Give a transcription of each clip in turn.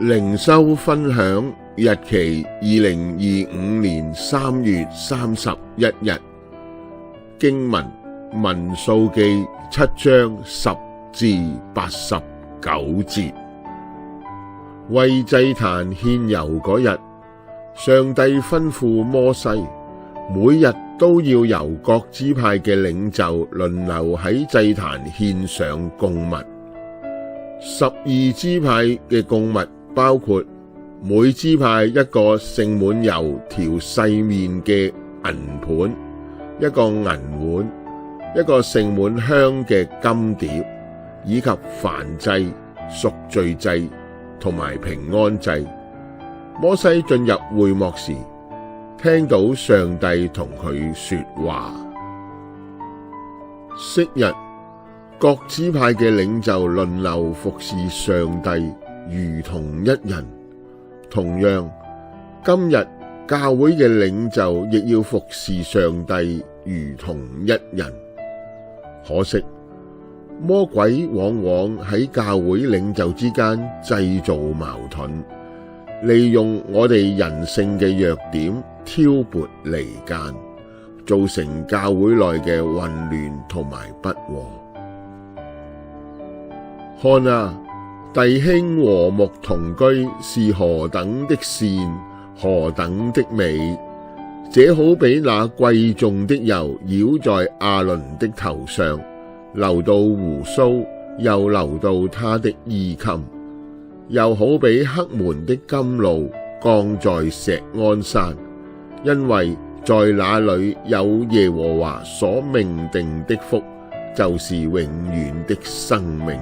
靈修分享日期2025年3月31日，經文民數記7章10至89節。為祭壇獻油嗰日，上帝吩咐摩西，每日都要由各支派嘅領袖輪流喺祭壇獻上供物。12支派嘅供物包括每支派一個盛滿油調細麵嘅銀盤，一個銀碗，一個盛滿香嘅金碟，以及燔祭、贖罪祭同埋平安祭。摩西進入會幕時，聽到上帝同佢說話。昔日各支派嘅領袖輪流服侍上帝，如同一人。同樣，今日教會嘅領袖亦要服侍上帝，如同一人。可惜，魔鬼往往喺教會領袖之間製造矛盾，利用我哋人性嘅弱點挑撥離間，造成教會內嘅混亂同埋不和。看啊，弟兄和睦同居是何等的善，何等的美！這好比那貴重的油澆在亞倫的頭上，流到鬍鬚，又流到他的衣襟；又好比黑門的甘露降在錫安山，因為在那裏有耶和華所命定的福，就是永遠的生命。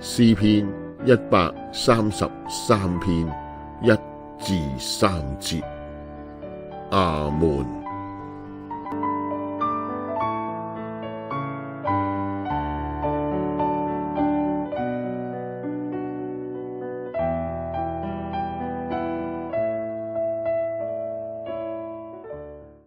詩篇133篇1至3節。阿們。